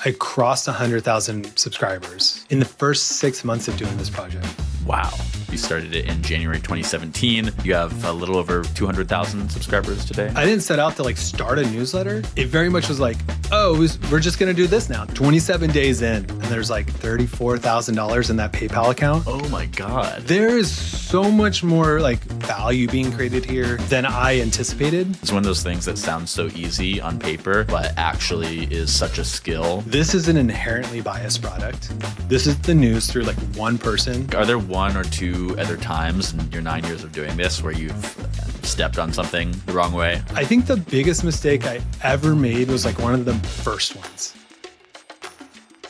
I crossed 100,000 subscribers in the first 6 months of doing this project. Wow. You started it in January 2017. You have a little over 200,000 subscribers today. I didn't set out to start a newsletter. It very much was we're just going to do this now. 27 days in, and there's $34,000 in that PayPal account. Oh my God. There is so much more value being created here than I anticipated. It's one of those things that sounds so easy on paper, but actually is such a skill. This is an inherently biased product. This is the news through one person. Are there one or two other times in your 9 years of doing this where you've stepped on something the wrong way? I think the biggest mistake I ever made was one of the first ones.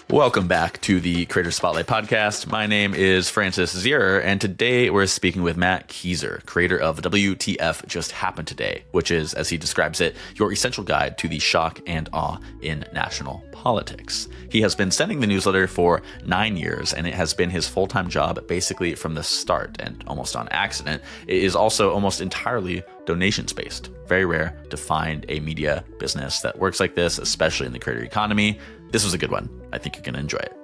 Welcome back to the Creator Spotlight Podcast. My name is Francis Zierer, and today we're speaking with Matt Kiser, creator of WTF Just Happened Today, which is, as he describes it, your essential guide to the shock and awe in national politics. He has been sending the newsletter for 9 years, and it has been his full-time job basically from the start, and almost on accident. It is also almost entirely donations-based. Very rare to find a media business that works like this, especially in the creator economy. This was a good one. I think you're going to enjoy it.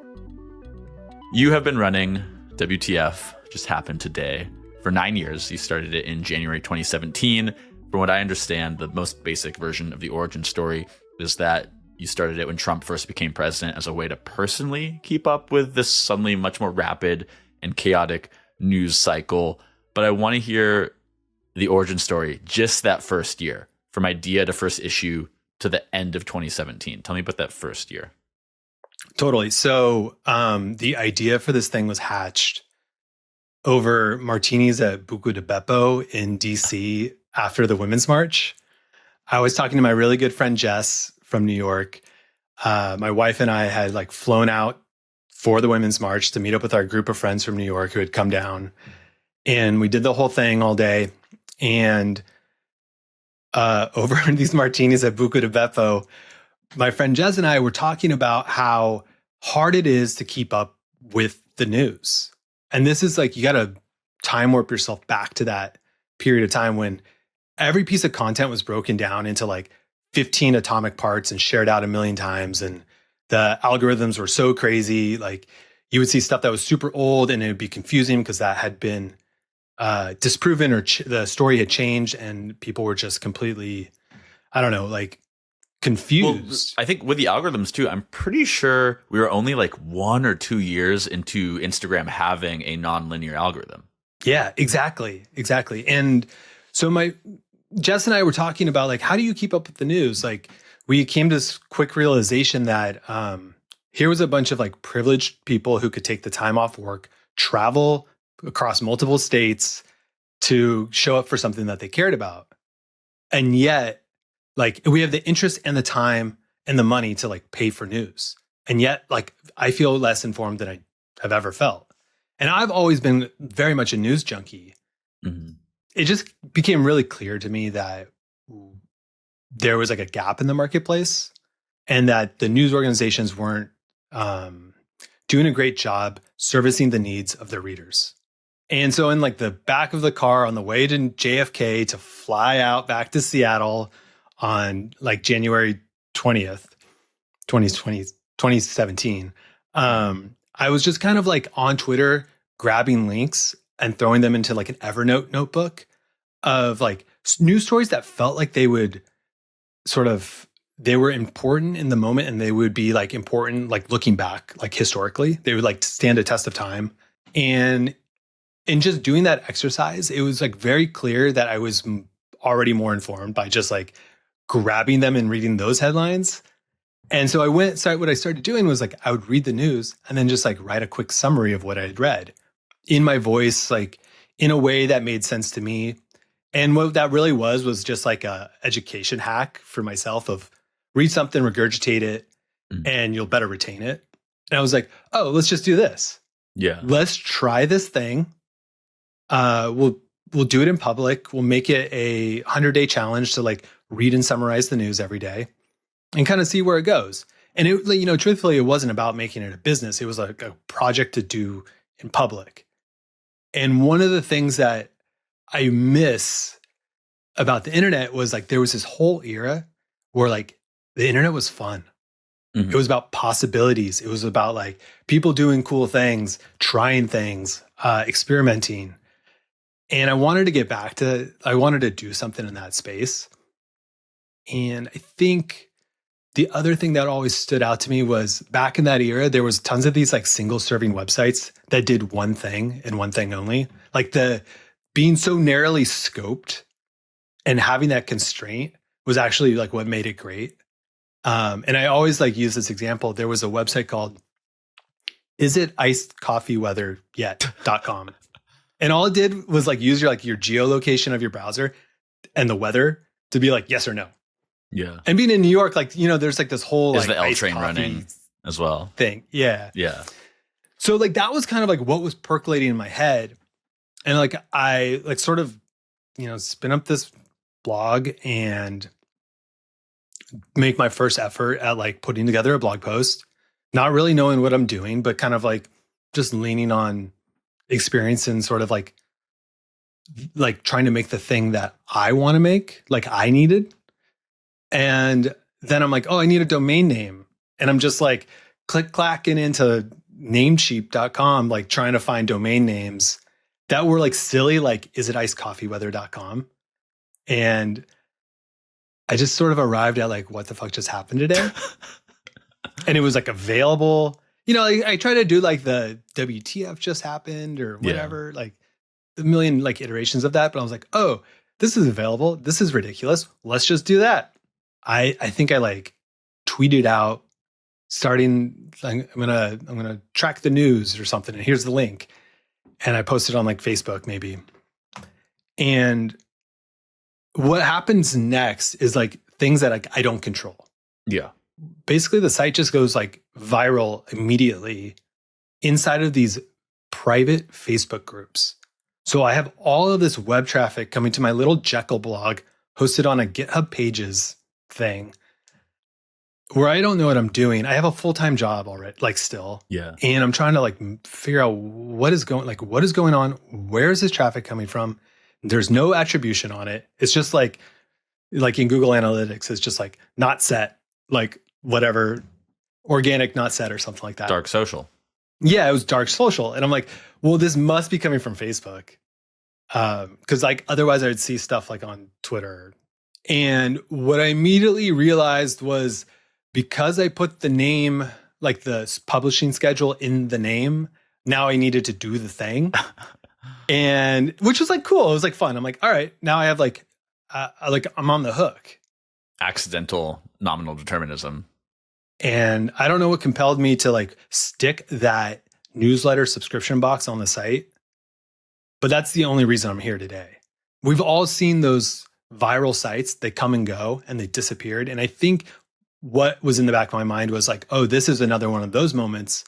You have been running WTF Just Happened Today for 9 years. You started it in January 2017. From what I understand, the most basic version of the origin story is that you started it when Trump first became president as a way to personally keep up with this suddenly much more rapid and chaotic news cycle. But I want to hear the origin story just that first year, from idea to first issue to the end of 2017. Tell me about that first year. Totally. So the idea for this thing was hatched over martinis at Buco di Beppo in DC after the Women's March. I was talking to my really good friend Jess from New York. My wife and I had flown out for the Women's March to meet up with our group of friends from New York who had come down. And we did the whole thing all day. And over these martinis at Buco di Beppo, my friend Jez and I were talking about how hard it is to keep up with the news. And this is you got to time warp yourself back to that period of time when every piece of content was broken down into 15 atomic parts and shared out a million times. And the algorithms were so crazy. You would see stuff that was super old and it would be confusing because that had been disproven or the story had changed and people were just completely, confused. Well, I think with the algorithms too, I'm pretty sure we were only 1 or 2 years into Instagram having a non-linear algorithm. Yeah, exactly. And so Jess and I were talking about how do you keep up with the news? We came to this quick realization that here was a bunch of privileged people who could take the time off work, travel across multiple states to show up for something that they cared about. And yet, we have the interest and the time and the money to pay for news. And yet, I feel less informed than I have ever felt. And I've always been very much a news junkie. Mm-hmm. It just became really clear to me that there was a gap in the marketplace and that the news organizations weren't doing a great job servicing the needs of their readers. And so in the back of the car on the way to JFK to fly out back to Seattle on January 20th, 2017, I was just kind of on Twitter grabbing links and throwing them into an Evernote notebook of news stories that felt like they would they were important in the moment and they would be important looking back historically. They would stand a test of time. And in just doing that exercise, it was very clear that I was already more informed by just grabbing them and reading those headlines. And so what I started doing was I would read the news and then just write a quick summary of what I had read in my voice, in a way that made sense to me. And what that really was just a education hack for myself of read something, regurgitate it, and you'll better retain it. And I was oh, let's just do this. Yeah. Let's try this thing. We'll do it in public. We'll make it a 100-day challenge to read and summarize the news every day and kind of see where it goes. And it, truthfully, it wasn't about making it a business. It was a project to do in public. And one of the things that I miss about the internet was there was this whole era where the internet was fun. It was about possibilities. It was about like people doing cool things, trying things, experimenting. And I wanted to do something in that space. And I think the other thing that always stood out to me was back in that era, there was tons of these like single serving websites that did one thing and one thing only. Like the being so narrowly scoped and having that constraint was actually like what made it great. And I always like use this example. There was a website called isiticedcoffeeweather.com. And all it did was like use your geolocation of your browser and the weather to be like yes or no. Yeah. And being in New York, like, there's like this whole Is like the L train running as well thing. Yeah. Yeah. So like that was kind of like what was percolating in my head. And like I like sort of, spin up this blog and make my first effort at like putting together a blog post, not really knowing what I'm doing, but kind of like just leaning on experience and sort of like trying to make the thing that I want to make, like I needed. And then I'm like, oh, I need a domain name. And I'm just like clacking into namecheap.com, like trying to find domain names that were like silly, like isiticedcoffeeweather.com. And I just sort of arrived at like, what the fuck just happened today? And it was like available. I try to do like the WTF just happened or whatever, like a million like iterations of that. But I was like, oh, this is available. This is ridiculous. Let's just do that. I think I like tweeted out starting, I'm gonna track the news or something. And here's the link. And I posted on like Facebook maybe. And what happens next is like things that like I don't control. Yeah. Basically the site just goes like viral immediately inside of these private Facebook groups. So I have all of this web traffic coming to my little Jekyll blog hosted on a GitHub Pages thing where I don't know what I'm doing. I have a full-time job already, like still. Yeah. And I'm trying to like figure out what is going on? Where is this traffic coming from? There's no attribution on it. It's just like in Google Analytics, it's just like not set, like whatever, organic not set or something like that. Dark social. Yeah, it was dark social. And I'm like, well, this must be coming from Facebook. Because like otherwise I would see stuff like on Twitter. And what I immediately realized was because I put the name, like the publishing schedule in the name, now I needed to do the thing. And which was like cool. It was like fun. I'm like, all right, now I have like I'm on the hook. Accidental nominal determinism. And I don't know what compelled me to like stick that newsletter subscription box on the site, but that's the only reason I'm here today. We've all seen those viral sites. They come and go and they disappeared. And I think what was in the back of my mind was like, oh, this is another one of those moments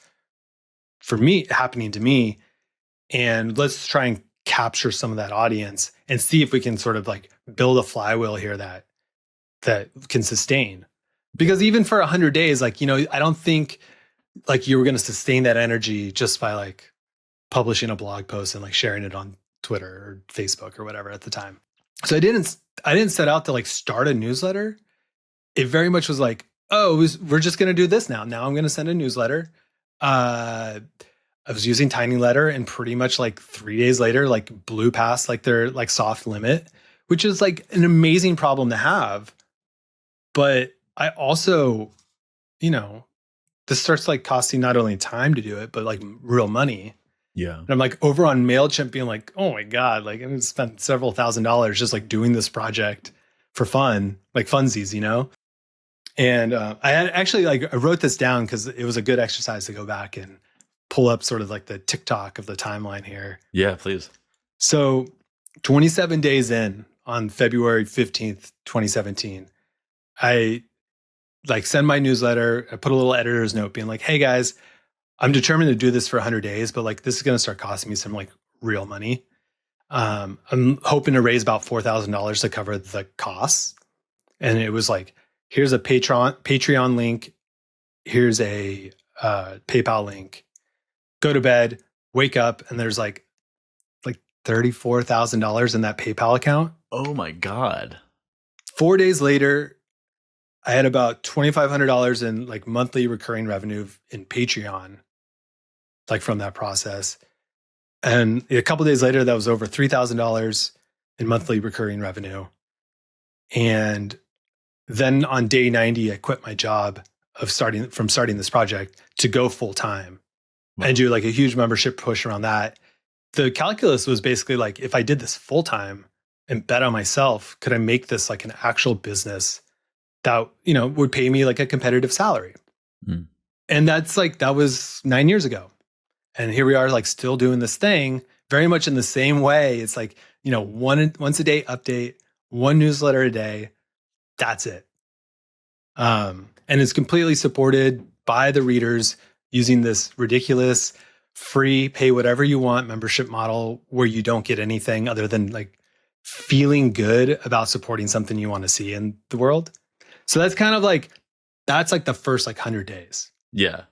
for me happening to me. And let's try and capture some of that audience and see if we can sort of like build a flywheel here that can sustain. Because even for 100 days, like, I don't think like you were going to sustain that energy just by like publishing a blog post and like sharing it on Twitter or Facebook or whatever at the time. So I didn't set out to like start a newsletter. It very much was like, oh, we're just going to do this now. Now I'm going to send a newsletter. I was using Tiny Letter and pretty much like 3 days later, like blew past like their like soft limit, which is like an amazing problem to have. But I also, this starts like costing not only time to do it, but like real money. Yeah. And I'm like over on MailChimp being like, oh my God, like I'm gonna spend several $1,000s just like doing this project for fun, like funsies, And I had actually like, I wrote this down because it was a good exercise to go back and pull up sort of like the TikTok of the timeline here. Yeah, please. So 27 days in on February 15th, 2017, I like send my newsletter. I put a little editor's note being like, hey guys, I'm determined to do this for 100 days, but like this is going to start costing me some like real money. I'm hoping to raise about $4,000 to cover the costs. And it was like, here's a Patreon link. Here's a PayPal link. Go to bed, wake up, and there's like $34,000 in that PayPal account. Oh my God. 4 days later, I had about $2,500 in like monthly recurring revenue in Patreon, like from that process. And a couple of days later, that was over $3,000 in monthly recurring revenue. And then on day 90, I quit my job of starting this project to go full time and do like a huge membership push around that. The calculus was basically like, if I did this full time and bet on myself, could I make this like an actual business that, would pay me like a competitive salary? Mm. And that's like, that was 9 years ago. And here we are, like still doing this thing very much in the same way. It's like, once a day update, one newsletter a day. That's it. And it's completely supported by the readers using this ridiculous free pay whatever you want membership model where you don't get anything other than like feeling good about supporting something you want to see in the world. So that's kind of like, that's like the first like 100 days. Yeah.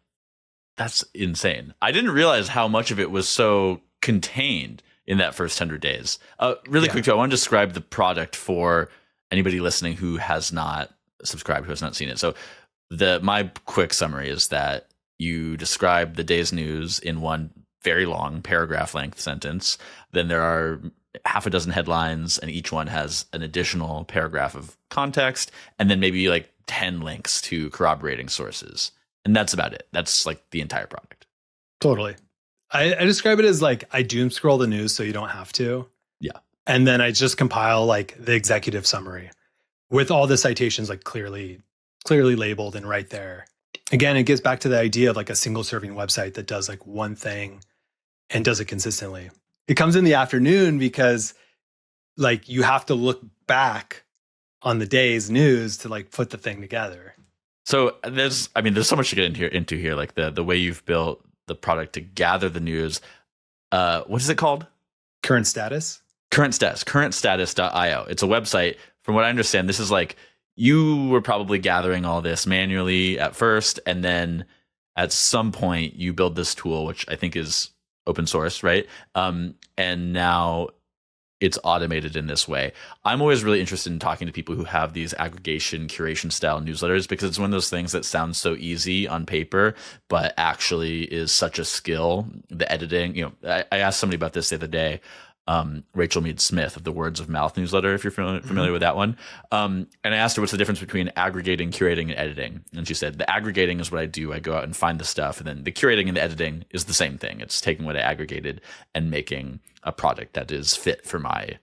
That's insane. I didn't realize how much of it was so contained in that first 100 days. Really quick, too, I want to describe the product for anybody listening who has not subscribed, who has not seen it. So my quick summary is that you describe the day's news in one very long paragraph length sentence. Then there are half a dozen headlines, and each one has an additional paragraph of context, and then maybe like 10 links to corroborating sources. And that's about it. That's like the entire product. Totally. I describe it as like I doom scroll the news so you don't have to. Yeah. And then I just compile like the executive summary with all the citations like clearly labeled and right there. Again, it gets back to the idea of like a single serving website that does like one thing and does it consistently. It comes in the afternoon because like you have to look back on the day's news to like put the thing together. So there's so much to get into here, like the way you've built the product to gather the news. What is it called? Current status. Currentstatus.io. It's a website. From what I understand, this is like you were probably gathering all this manually at first, and then at some point you build this tool, which I think is open source, right? And now it's automated in this way. I'm always really interested in talking to people who have these aggregation, curation style newsletters, because it's one of those things that sounds so easy on paper, but actually is such a skill. The editing, I asked somebody about this the other day, Rachel Mead Smith of the Words of Mouth newsletter, if you're familiar with that one. And I asked her what's the difference between aggregating, curating, and editing. And she said, the aggregating is what I do. I go out and find the stuff. And then the curating and the editing is the same thing. It's taking what I aggregated and making a product that is fit for my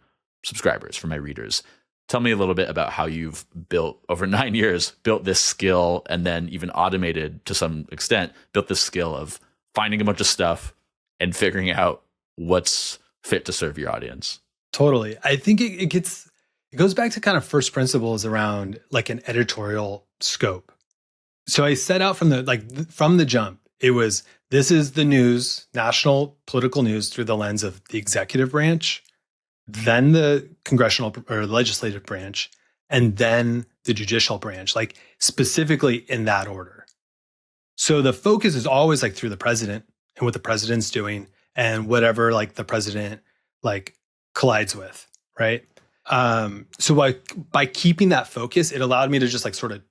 subscribers, for my readers. Tell me a little bit about how you've built, over 9 years, built this skill, and then even automated to some extent, built this skill of finding a bunch of stuff and figuring out what's fit to serve your audience. Totally. I think it goes back to kind of first principles around like an editorial scope. So I set out from the jump, it was, this is the news, national political news through the lens of the executive branch, then the congressional or legislative branch, and then the judicial branch, like specifically in that order. So the focus is always like through the president and what the president's doing and whatever like the president like collides with, right? So by keeping that focus, it allowed me to just like sort of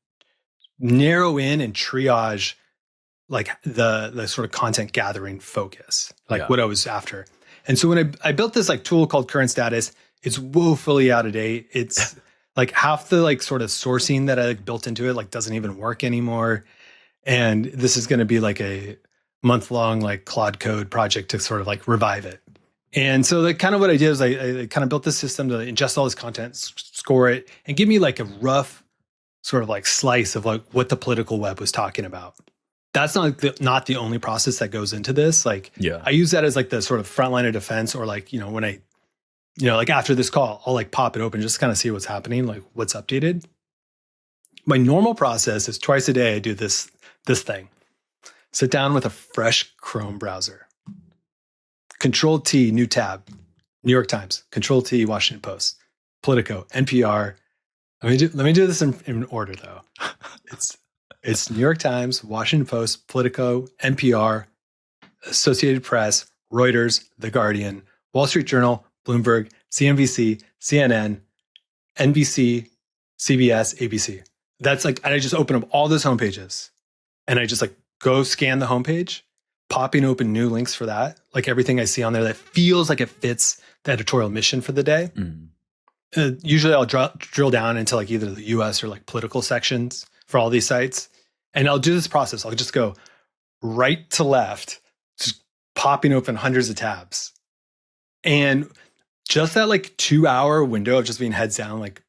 narrow in and triage like the sort of content gathering focus, like what I was after. And so when I built this like tool called Current Status, it's woefully out of date. It's like half the like sort of sourcing that I like built into it like doesn't even work anymore. And this is going to be like a month-long like Claude Code project to sort of like revive it. And so like kind of what I did is I kind of built this system to ingest all this content, score it, and give me like a rough sort of like slice of like what the political web was talking about. That's not the only process that goes into this. Like, I use that as like the sort of front line of defense, or like, when I, like after this call, I'll like pop it open, just kind of see what's happening, like what's updated. My normal process is twice a day, I do this thing. Sit down with a fresh Chrome browser. Control T, new tab, New York Times, Control T, Washington Post, Politico, NPR. Let me do this in order though. It's New York Times, Washington Post, Politico, NPR, Associated Press, Reuters, The Guardian, Wall Street Journal, Bloomberg, CNBC, CNN, NBC, CBS, ABC. that's like, and I just open up all those homepages and I just like go scan the homepage, popping open new links for that. Like everything I see on there that feels like it fits the editorial mission for the day. Usually I'll drill down into like either the US or like political sections for all these sites. And I'll do this process. I'll just go right to left, just popping open hundreds of tabs. And just that like 2-hour window of just being heads down, like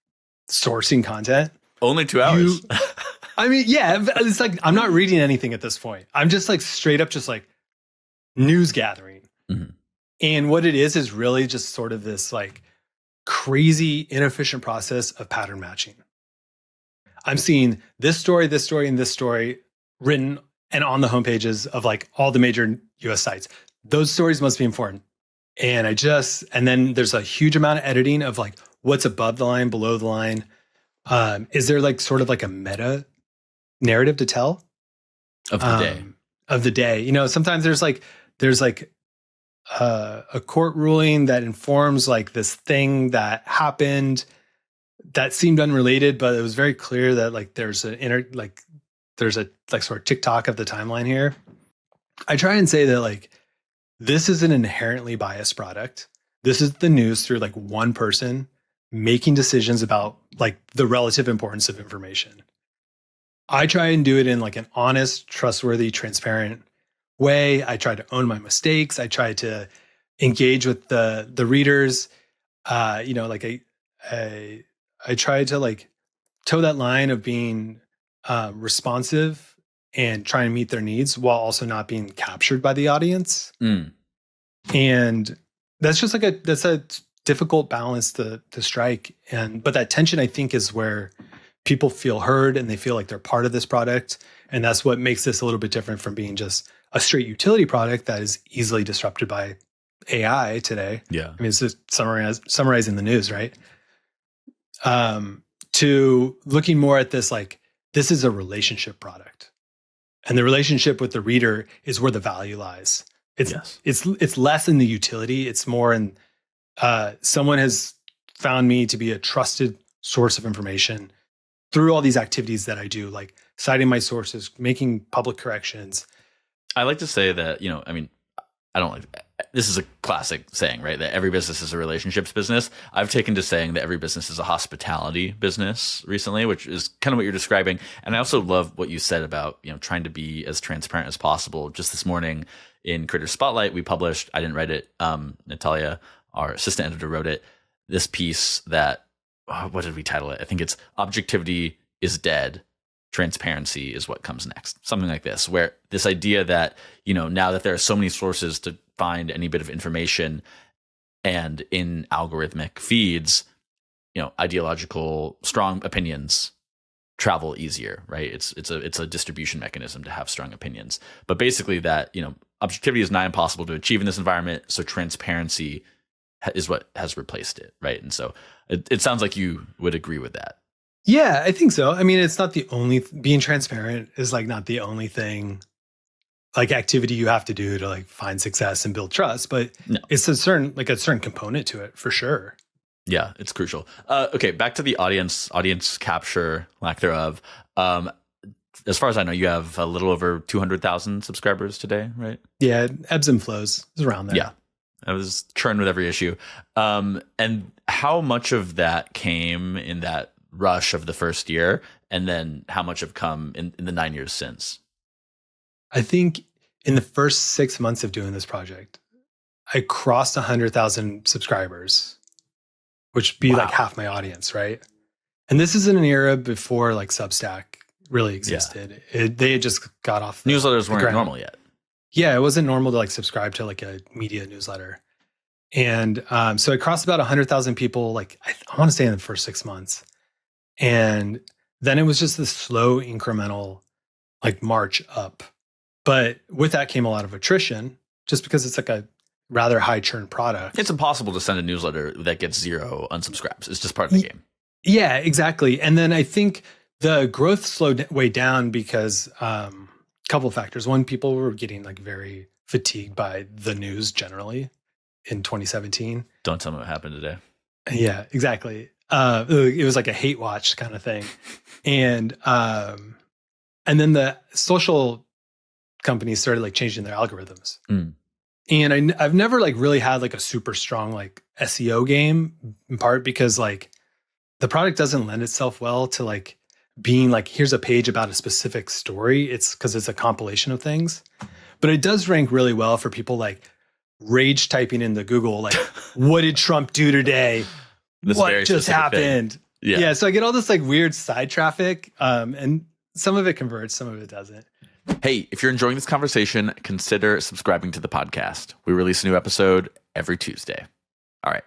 sourcing content. Only 2 hours. I mean, yeah, it's like, I'm not reading anything at this point. I'm just like straight up, just like news gathering. And what it is really just sort of this like crazy inefficient process of pattern matching. I'm seeing this story, and this story written and on the homepages of like all the major US sites. Those stories must be important. And then there's a huge amount of editing of like what's above the line, below the line. Is there like sort of like a meta narrative to tell? Of the day. Of the day. You know, sometimes there's like a court ruling that informs like this thing that happened that seemed unrelated, but it was very clear that like there's a sort of TikTok of the timeline here. I try and say that like this is an inherently biased product. This is the news through like one person making decisions about like the relative importance of information. I try and do it in like an honest, trustworthy, transparent way. I try to own my mistakes. I try to engage with the readers. Like I try to like toe that line of being responsive and try and meet their needs while also not being captured by the audience. And that's just like that's a difficult balance to strike. But that tension, I think, is where people feel heard and they feel like they're part of this product. And that's what makes this a little bit different from being just a straight utility product that is easily disrupted by AI today. Yeah. I mean, it's just summarizing the news, right? To looking more at this, like, this is a relationship product. And the relationship with the reader is where the value lies. It's less in the utility. It's more in someone has found me to be a trusted source of information through all these activities that I do, like citing my sources, making public corrections. I like to say that, I mean, I don't like, this is a classic saying, right? That every business is a relationships business. I've taken to saying that every business is a hospitality business recently, which is kind of what you're describing. And I also love what you said about, trying to be as transparent as possible. Just this morning in Creator Spotlight, we published, I didn't write it, Natalia, our assistant editor, wrote it, this piece that, what did we title it? I think it's Objectivity is Dead. Transparency is what comes next. Something like this, where this idea that, now that there are so many sources to find any bit of information and in algorithmic feeds, ideological, strong opinions travel easier, right? It's a distribution mechanism to have strong opinions. But basically that, objectivity is not impossible to achieve in this environment. So transparency is what has replaced it, right? And so it sounds like you would agree with that. Yeah, I think so. I mean, it's not the only, being transparent is like not the only thing, like activity you have to do to like find success and build trust, but it's a certain component to it for sure. Yeah, it's crucial. Okay, back to the audience capture, lack thereof. As far as I know, you have a little over 200,000 subscribers today, right? Yeah, ebbs and flows. It's around there. Yeah. I was churn with every issue. And how much of that came in that rush of the first year, and then how much have come in the 9 years since? I think in the first 6 months of doing this project, I crossed 100,000 subscribers, which would be like half my audience, right? And this is in an era before like Substack really existed. Yeah. They had just got off. Newsletters weren't normal yet. Yeah, it wasn't normal to like subscribe to like a media newsletter. And so I crossed about 100,000 people, like I want to say in the first 6 months. And then it was just this slow incremental like march up. But with that came a lot of attrition just because it's like a rather high churn product. It's impossible to send a newsletter that gets 0 unsubscribes. It's just part of the game. Yeah, exactly. And then I think the growth slowed way down because a couple of factors. One, people were getting like very fatigued by the news generally in 2017. Don't tell me what happened today. Yeah, exactly. It was like a hate watch kind of thing. And then the social companies started like changing their algorithms. And I've never like really had like a super strong like SEO game, in part because like the product doesn't lend itself well to like being like, here's a page about a specific story. It's because it's a compilation of things. But it does rank really well for people like rage typing into Google, like, what did Trump do today? What just happened? Yeah. So I get all this like weird side traffic, and some of it converts, some of it doesn't. Hey, if you're enjoying this conversation, consider subscribing to the podcast. We release a new episode every Tuesday. All right,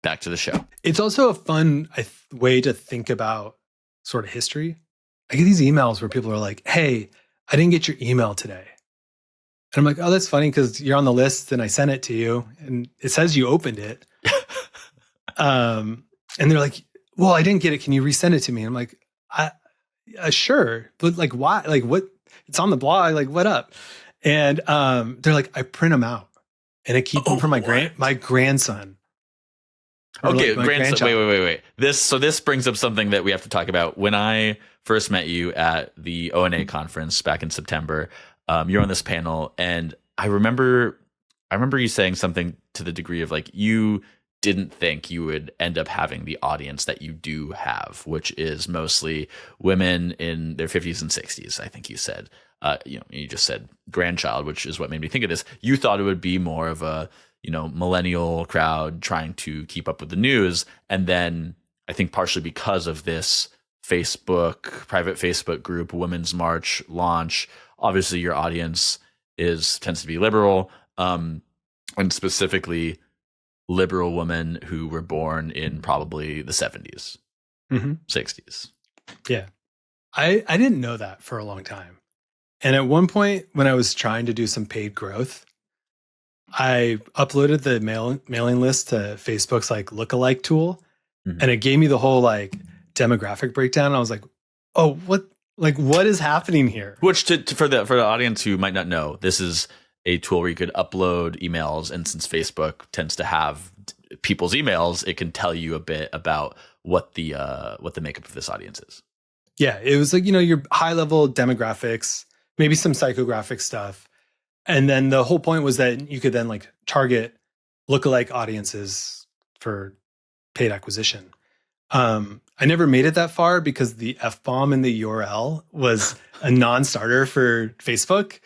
back to the show. It's also a fun way to think about sort of history. I get these emails where people are like, hey, I didn't get your email today. And I'm like, oh, that's funny because you're on the list and I sent it to you and it says you opened it. And they're like, well, I didn't get it. Can you resend it to me? And I'm like, sure. But like, why? Like, what? It's on the blog. Like, what up? And they're like, I print them out and I keep them for my grandson. Okay, like grandson. Wait. This brings up something that we have to talk about. When I first met you at the ONA conference back in September, you're on this panel, and I remember you saying something to the degree of like you didn't think you would end up having the audience that you do have, which is mostly women in their 50s and 60s. I think you said, you just said grandchild, which is what made me think of this. You thought it would be more of a, millennial crowd trying to keep up with the news. And then I think partially because of this private Facebook group, Women's March launch, obviously your audience tends to be liberal, and specifically liberal women who were born in probably the 70s, 60s. Yeah. I didn't know that for a long time. And at one point when I was trying to do some paid growth, I uploaded the mailing list to Facebook's like lookalike tool, and it gave me the whole like demographic breakdown. And I was like, oh, what is happening here? Which for the audience who might not know, this is a tool where you could upload emails, and since Facebook tends to have people's emails, it can tell you a bit about what the makeup of this audience is. Yeah, it was like, your high level demographics, maybe some psychographic stuff. And then the whole point was that you could then like target lookalike audiences for paid acquisition. I never made it that far because the F-bomb in the URL was a non-starter for Facebook.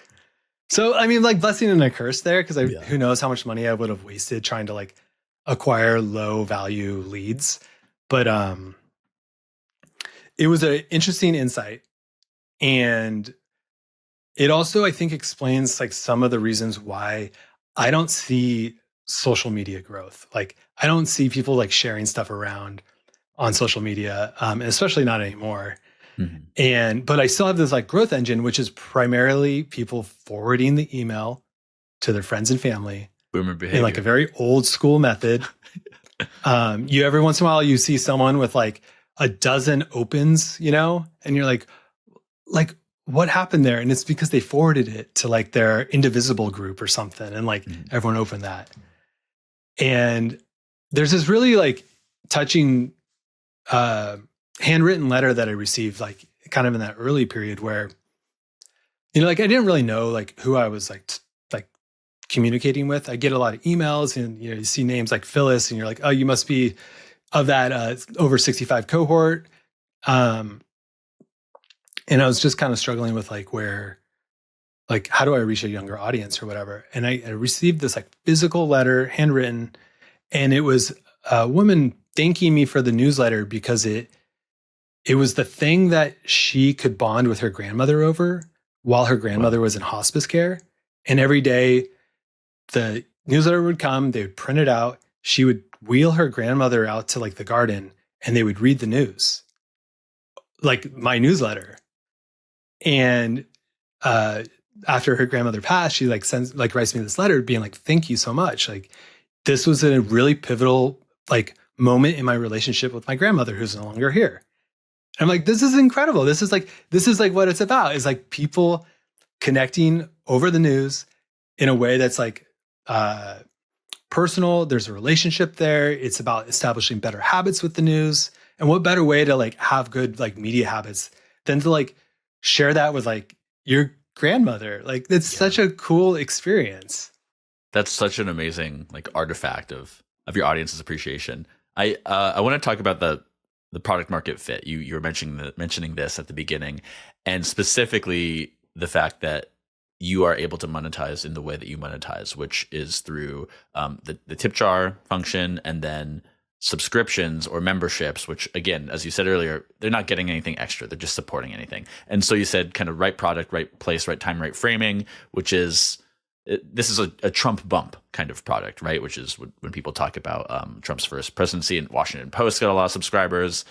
So, I mean, like blessing and a curse there, because who knows how much money I would have wasted trying to like acquire low value leads. But it was an interesting insight. And it also, I think, explains like some of the reasons why I don't see social media growth. Like I don't see people like sharing stuff around on social media, and especially not anymore. But I still have this like growth engine, which is primarily people forwarding the email to their friends and family. Boomer behavior. In like a very old school method. You every once in a while you see someone with like a dozen opens, and you're like what happened there? And it's because they forwarded it to like their Indivisible group or something, and like everyone opened that. And there's this really like touching handwritten letter that I received like kind of in that early period where, like I didn't really know like who I was like communicating with. I get a lot of emails and, you see names like Phyllis and you're like, oh, you must be of that over 65 cohort. And I was just kind of struggling with like how do I reach a younger audience or whatever? And I received this like physical letter, handwritten, and it was a woman thanking me for the newsletter because it was the thing that she could bond with her grandmother over while her grandmother was in hospice care. And every day the newsletter would come, they would print it out. She would wheel her grandmother out to like the garden and they would read the news, like my newsletter. And after her grandmother passed, she writes me this letter being like, thank you so much. Like this was a really pivotal like moment in my relationship with my grandmother who's no longer here. And I'm like, this is incredible. This is like what it's about, is like people connecting over the news in a way that's like personal. There's a relationship there. It's about establishing better habits with the news. And what better way to like have good like media habits than to like share that with like your grandmother? Like it's such a cool experience. That's such an amazing like artifact of your audience's appreciation. I want to talk about the product market fit. You were mentioning this at the beginning, and specifically the fact that you are able to monetize in the way that you monetize, which is through the tip jar function, and then subscriptions or memberships, which again, as you said earlier, they're not getting anything extra. They're just supporting anything. And so you said kind of right product, right place, right time, right framing, which is, this is a Trump bump kind of product, right? Which is when people talk about Trump's first presidency, and Washington Post got a lot of subscribers,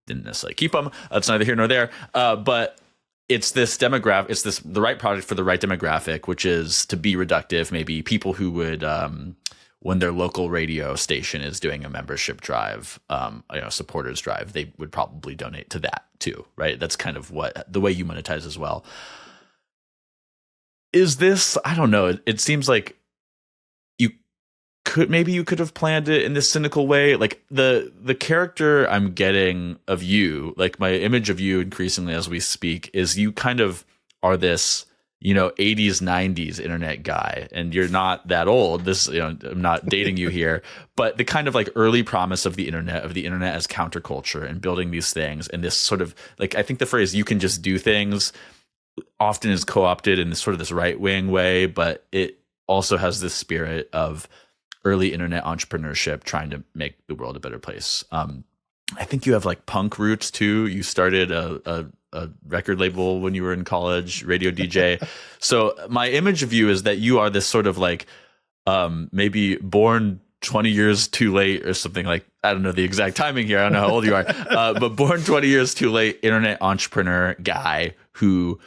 didn't necessarily keep them. That's neither here nor there. But it's this demographic, it's the right product for the right demographic, which is, to be reductive, maybe people who would, when their local radio station is doing a membership drive, supporters drive, they would probably donate to that too, right? That's kind of the way you monetize as well. Is this, I don't know, it seems like you could have planned it in this cynical way. Like the character I'm getting of you, like my image of you increasingly as we speak, is you kind of are this, 80s, 90s internet guy, and you're not that old. I'm not dating you here, but the kind of like early promise of the internet as counterculture and building these things, and this sort of like, I think the phrase "you can just do things" often is co-opted in this sort of this right-wing way, but it also has this spirit of early internet entrepreneurship trying to make the world a better place. I think you have like punk roots too. You started a record label when you were in college, radio DJ. So my image of you is that you are this sort of like maybe born 20 years too late or something, like, I don't know the exact timing here. I don't know how old you are, but born 20 years too late internet entrepreneur guy who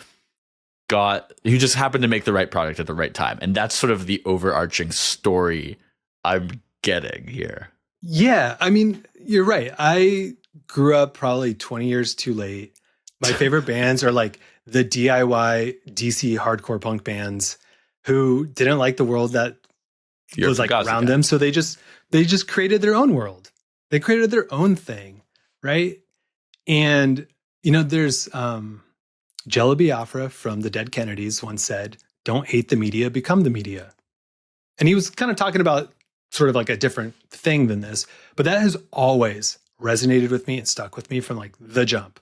just happened to make the right product at the right time. And that's sort of the overarching story I'm getting here. Yeah, I mean, you're right. I grew up probably 20 years too late. My favorite bands are like the DIY DC hardcore punk bands who didn't like the world that was like around them. So they just created their own world. They created their own thing, right? And, there's Jello Biafra from the Dead Kennedys once said, "Don't hate the media, become the media." And he was kind of talking about sort of like a different thing than this, but that has always resonated with me and stuck with me from like the jump.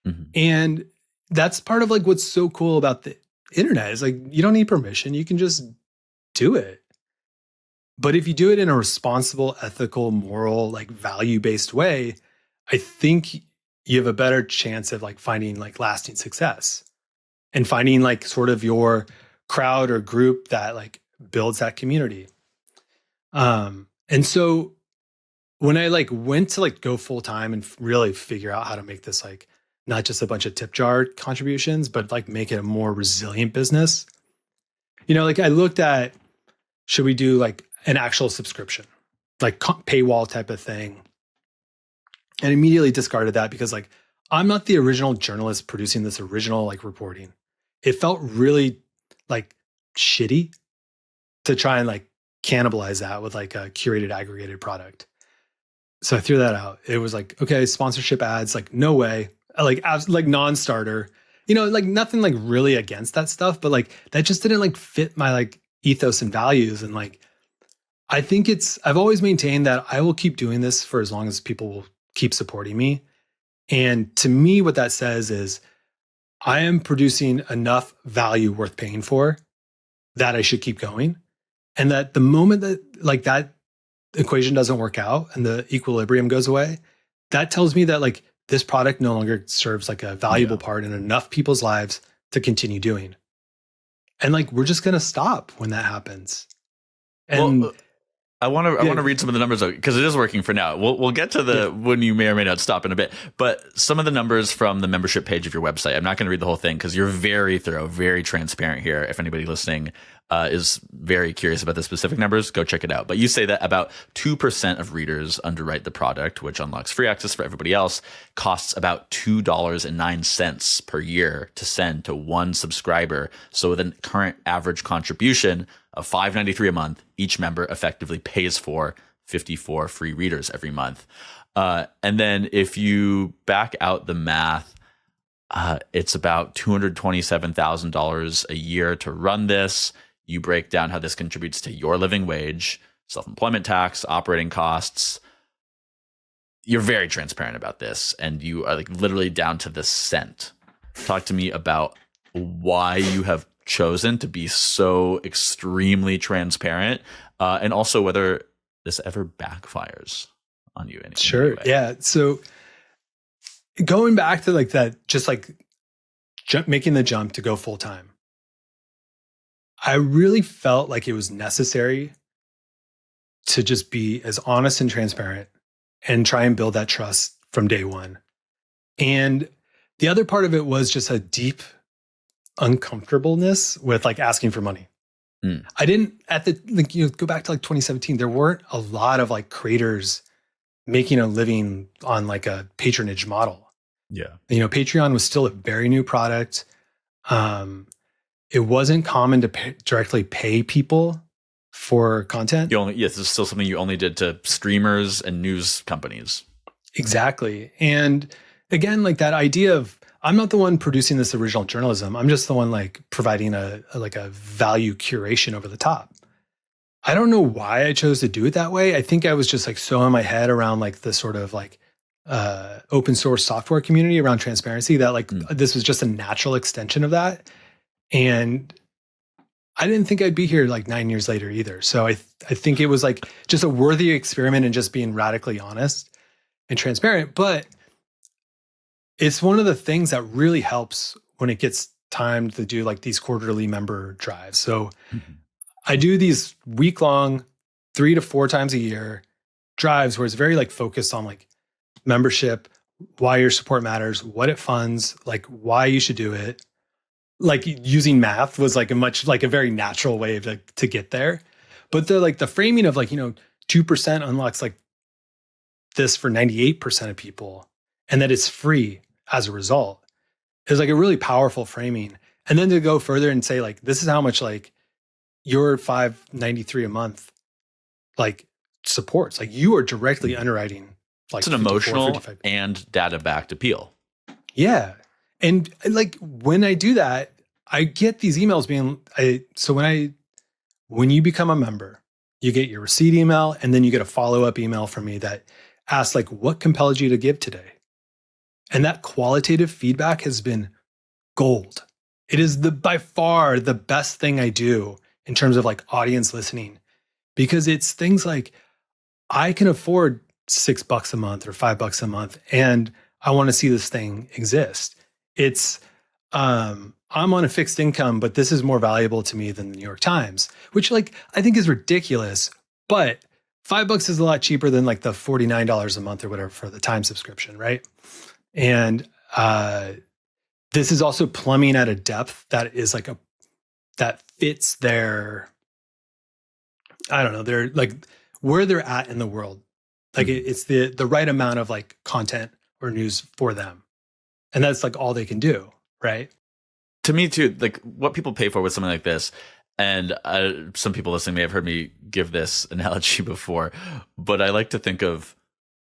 Mm-hmm. And that's part of like what's so cool about the internet is like, you don't need permission. You can just do it. But if you do it in a responsible, ethical, moral, like value-based way, I think you have a better chance of like finding like lasting success and finding like sort of your crowd or group that like builds that community. And so when I like went to like go full time and really figure out how to make this like not just a bunch of tip jar contributions, but like make it a more resilient business, like I looked at, should we do like an actual subscription, like paywall type of thing? And immediately discarded that because like, I'm not the original journalist producing this original like reporting. It felt really like shitty to try and like cannibalize that with like a curated aggregated product. So I threw that out. It was like, okay, sponsorship ads, like no way, like non-starter, like nothing like really against that stuff, but like that just didn't like fit my like ethos and values. And like, I think I've always maintained that I will keep doing this for as long as people will keep supporting me. And to me, what that says is I am producing enough value worth paying for that I should keep going. And that the moment that like that equation doesn't work out and the equilibrium goes away, that tells me that like this product no longer serves like a valuable part in enough people's lives to continue doing. And like, we're just going to stop when that happens. And I want to read some of the numbers because it is working for now. We'll get to when you may or may not stop in a bit, but some of the numbers from the membership page of your website. I'm not going to read the whole thing because you're very thorough, very transparent here. If anybody listening is very curious about the specific numbers, go check it out. But you say that about 2% of readers underwrite the product, which unlocks free access for everybody else, costs about $2.09 per year to send to one subscriber. So with a current average contribution of $5.93 a month, each member effectively pays for 54 free readers every month. And then if you back out the math, it's about $227,000 a year to run this. You break down how this contributes to your living wage, self-employment tax, operating costs. You're very transparent about this, and you are like literally down to the cent. Talk to me about why you have chosen to be so extremely transparent, and also whether this ever backfires on you. Sure. Yeah. So going back to like that, just like making the jump to go full time, I really felt like it was necessary to just be as honest and transparent and try and build that trust from day one. And the other part of it was just a deep uncomfortableness with like asking for money. I didn't go back to like 2017, there weren't a lot of like creators making a living on like a patronage model. Yeah. Patreon was still a very new product. It wasn't common to directly pay people for content. This is still something you only did to streamers and news companies. Exactly. And again, like that idea of, I'm not the one producing this original journalism. I'm just the one like providing a value curation over the top. I don't know why I chose to do it that way. I think I was just like so in my head around like the sort of like open source software community around transparency that like this was just a natural extension of that. And I didn't think I'd be here like 9 years later either. So I think it was like just a worthy experiment in just being radically honest and transparent. But it's one of the things that really helps when it gets time to do like these quarterly member drives. So I do these week-long, 3 to 4 times a year drives where it's very like focused on like membership, why your support matters, what it funds, like why you should do it. Like using math was like a very natural way to get there. But the framing of like, 2% unlocks like this for 98% of people, and that it's free as a result is like a really powerful framing. And then to go further and say like, this is how much like your $5.93 a month like supports, like you are directly underwriting like it's an emotional and data backed appeal. Yeah. And like when I do that, I get these emails when you become a member, you get your receipt email, and then you get a follow-up email from me that asks like, what compelled you to give today? And that qualitative feedback has been gold. It is by far the best thing I do in terms of like audience listening, because it's things like I can afford $6 a month or $5 a month, and I want to see this thing exist. It's I'm on a fixed income, but this is more valuable to me than the New York Times, which like I think is ridiculous, but $5 is a lot cheaper than like the $49 a month or whatever for the Times subscription, right? And this is also plumbing at a depth that is like that fits their, I don't know, they're like where they're at in the world. Like it's the right amount of like content or news for them. And that's like all they can do, right? To me too, like what people pay for with something like this, and some people listening may have heard me give this analogy before, but I like to think of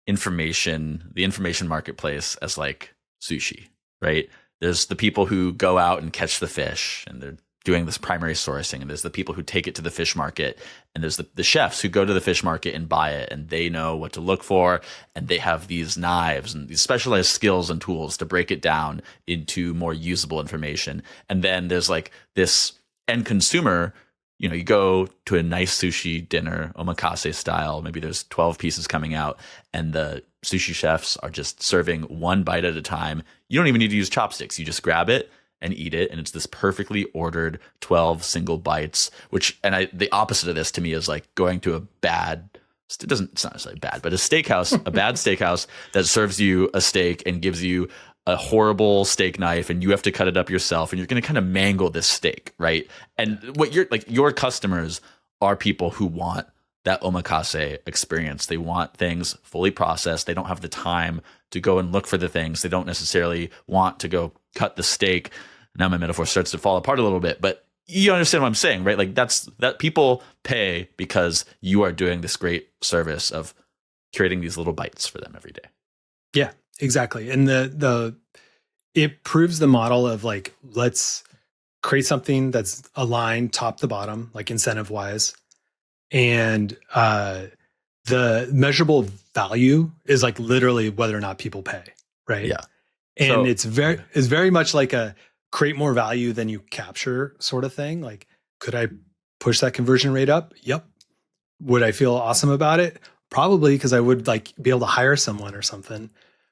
the information marketplace as like sushi, right? There's the people who go out and catch the fish and they're doing this primary sourcing, and there's the people who take it to the fish market, and there's the chefs who go to the fish market and buy it, and they know what to look for, and they have these knives and these specialized skills and tools to break it down into more usable information. And then there's like this end consumer, you go to a nice sushi dinner, omakase style, maybe there's 12 pieces coming out, and the sushi chefs are just serving one bite at a time. You don't even need to use chopsticks. You just grab it and eat it, and it's this perfectly ordered 12 single bites, the opposite of this to me is like going to it's not necessarily bad, but a bad steakhouse that serves you a steak and gives you a horrible steak knife, and you have to cut it up yourself, and you're going to kind of mangle this steak, right? And what your customers are people who want that omakase experience. They want things fully processed. They don't have the time to go and look for the things. They don't necessarily want to go cut the steak. Now my metaphor starts to fall apart a little bit, but you understand what I'm saying, right? Like that people pay because you are doing this great service of creating these little bites for them every day. Yeah, exactly. And it proves the model of like, let's create something that's aligned top to bottom, like incentive wise. And the measurable value is like literally whether or not people pay. Right. Yeah. And it's very much like a create more value than you capture sort of thing. Like, could I push that conversion rate up? Yep. Would I feel awesome about it? Probably, because I would like be able to hire someone or something.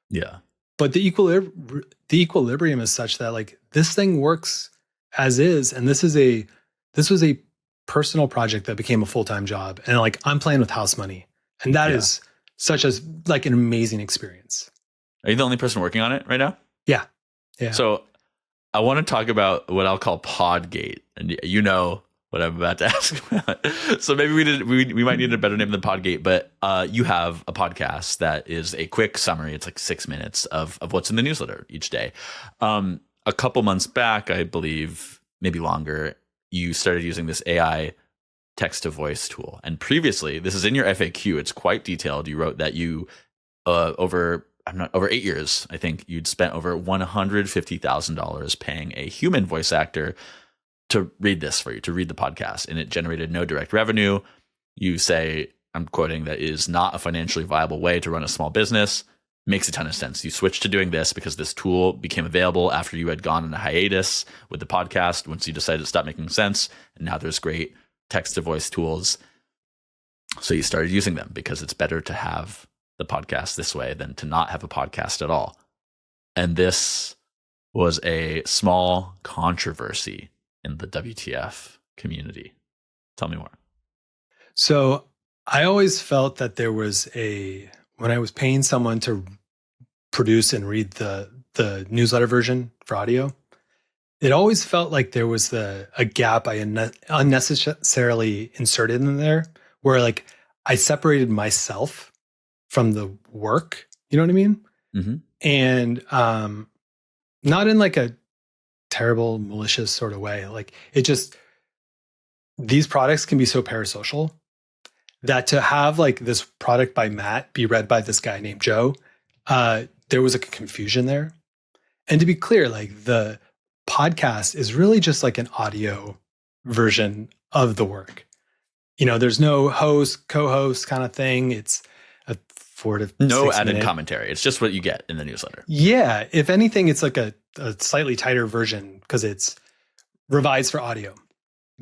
Yeah. But the equilibrium is such that like this thing works as is, and this was a personal project that became a full-time job, and like I'm playing with house money, and that is such as like an amazing experience. Are you the only person working on it right now? Yeah. Yeah. So I want to talk about what I'll call Podgate, and you know what I'm about to ask about. So maybe we might need a better name than Podgate, but you have a podcast that is a quick summary. It's like 6 minutes of what's in the newsletter each day. A couple months back, I believe, maybe longer, you started using this AI text to voice tool. And previously, this is in your FAQ. It's quite detailed. You wrote that you over 8 years, I think you'd spent over $150,000 paying a human voice actor to read this for you, to read the podcast, and it generated no direct revenue. You say, I'm quoting, that is not a financially viable way to run a small business. Makes a ton of sense. You switched to doing this because this tool became available after you had gone on a hiatus with the podcast, once you decided to stop making sense. And now there's great text to voice tools. So you started using them because it's better to have the podcast this way than to not have a podcast at all. And this was a small controversy in the WTF community. Tell me more. So I always felt that there was when I was paying someone to produce and read the newsletter version for audio, it always felt like there was a gap I unnecessarily inserted in there, where like I separated myself from the work. You know what I mean? Mm-hmm. And not in like a terrible, malicious sort of way. Like these products can be so parasocial that to have like this product by Matt be read by this guy named Joe, there was a confusion there. And to be clear, like the podcast is really just like an audio version of the work. You know, there's no host, co-host kind of thing. It's a 4 to 6 added minute commentary. It's just what you get in the newsletter. Yeah. If anything, it's like a slightly tighter version because it's revised for audio.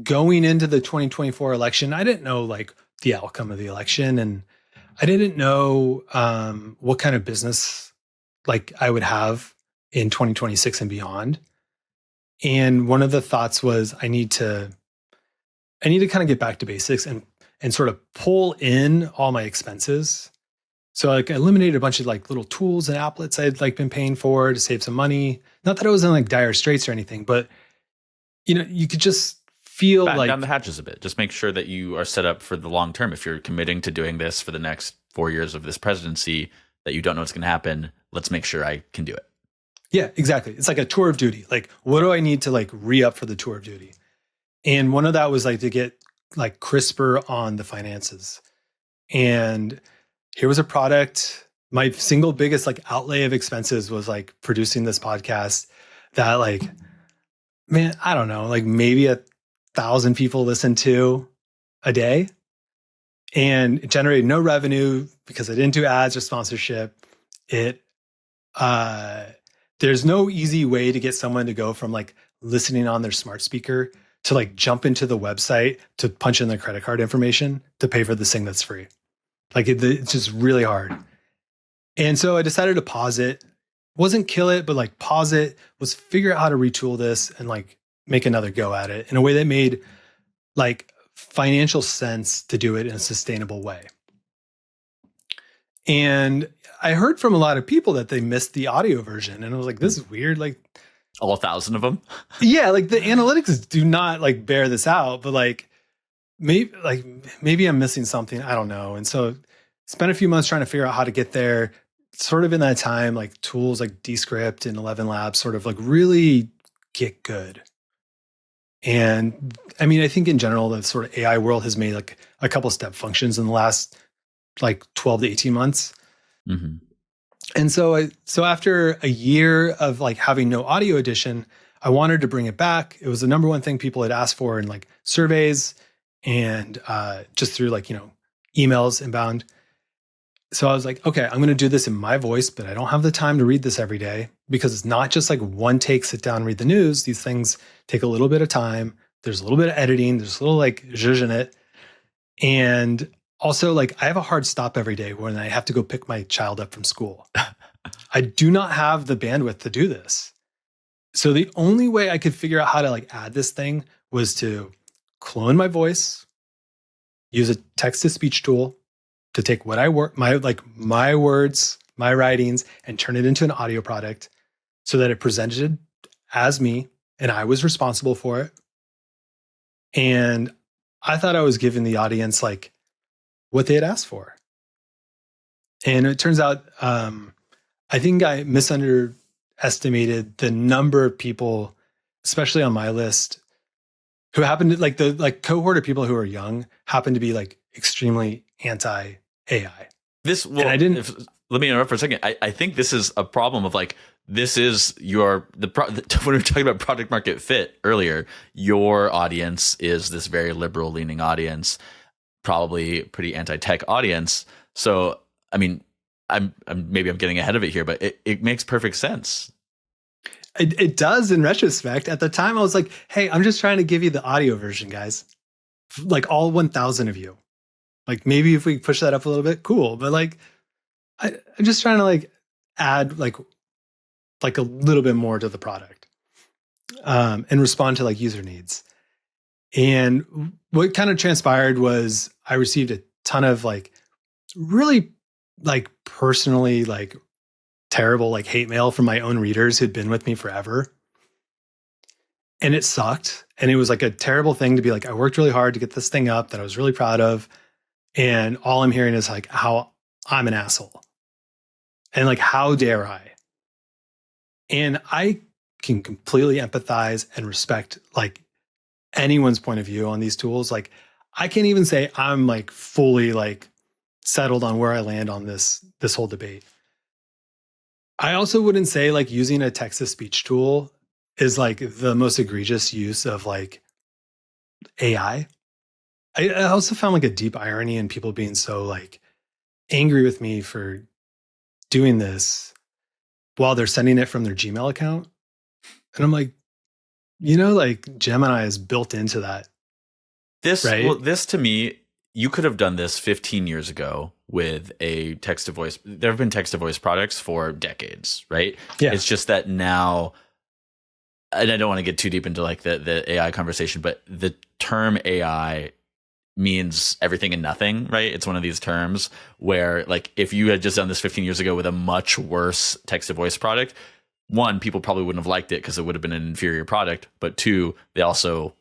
Going into the 2024 election, I didn't know like the outcome of the election, and I didn't know what kind of business like I would have in 2026 and beyond. And one of the thoughts was I need to kind of get back to basics and sort of pull in all my expenses. So like I eliminated a bunch of like little tools and applets I'd like been paying for to save some money. Not that I was in like dire straits or anything, but you know, you could just feel batten like down the hatches a bit. Just make sure that you are set up for the long term. If you're committing to doing this for the next 4 years of this presidency, that you don't know what's going to happen, let's make sure I can do it. Yeah, exactly. It's like a tour of duty. Like, what do I need to like re-up for the tour of duty? And one of that was like to get like crisper on the finances. And here was a product. My single biggest like outlay of expenses was like producing this podcast that like, man, I don't know, like maybe 1,000 people listen to a day, and it generated no revenue because I didn't do ads or sponsorship. There's no easy way to get someone to go from like listening on their smart speaker to like jump into the website to punch in their credit card information to pay for this thing that's free. Like it's just really hard. And so I decided to pause it. Wasn't kill it, but like pause it, was figure out how to retool this and like make another go at it in a way that made like financial sense to do it in a sustainable way. And I heard from a lot of people that they missed the audio version. And I was like, this is weird. Like all 1,000 of them? Yeah, like the analytics do not like bear this out, but like maybe I'm missing something. I don't know. And so spent a few months trying to figure out how to get there. Sort of in that time, like tools like Descript and 11 Labs sort of like really get good. And I mean, I think in general, the sort of AI world has made like a couple step functions in the last like 12 to 18 months. Mm-hmm. And so after a year of like having no audio edition, I wanted to bring it back. It was the number one thing people had asked for in like surveys and just through like, emails inbound. So I was like, okay, I'm going to do this in my voice, but I don't have the time to read this every day because it's not just like one take, sit down, read the news. These things take a little bit of time. There's a little bit of editing. There's a little like zhuzh in it. And also like I have a hard stop every day when I have to go pick my child up from school. I do not have the bandwidth to do this. So the only way I could figure out how to like add this thing was to clone my voice, use a text to speech tool to take what I work, my words, my writings, and turn it into an audio product so that it presented as me and I was responsible for it. And I thought I was giving the audience like what they had asked for. And it turns out, I think I misunderestimated the number of people, especially on my list, who happened to like the like cohort of people who are young happen to be like extremely anti-AI. Let me interrupt for a second. I think this is a problem of like, this is when we were talking about product market fit earlier, your audience is this very liberal leaning audience, probably pretty anti-tech audience. So, I mean, I'm getting ahead of it here, but it makes perfect sense. It does in retrospect. At the time, I was like, hey, I'm just trying to give you the audio version, guys. Like all 1,000 of you. Like maybe if we push that up a little bit, cool. But like, I'm just trying to like add like a little bit more to the product and respond to like user needs. And what kind of transpired was I received a ton of like really like personally like terrible like hate mail from my own readers who'd been with me forever. And it sucked. And it was like a terrible thing to be like, I worked really hard to get this thing up that I was really proud of. And all I'm hearing is like how I'm an asshole. And like, how dare I? And I can completely empathize and respect like anyone's point of view on these tools. Like I can't even say I'm like fully like settled on where I land on this whole debate. I also wouldn't say like using a text to speech tool is like the most egregious use of like AI. I also found like a deep irony in people being so like angry with me for doing this while they're sending it from their Gmail account. And I'm like, like Gemini is built into that. This to me, you could have done this 15 years ago with a text to voice. There have been text to voice products for decades, right? Yeah. It's just that now, and I don't want to get too deep into like the AI conversation, but the term AI means everything and nothing, right? It's one of these terms where like if you had just done this 15 years ago with a much worse text to voice product, one, people probably wouldn't have liked it because it would have been an inferior product, but two, they also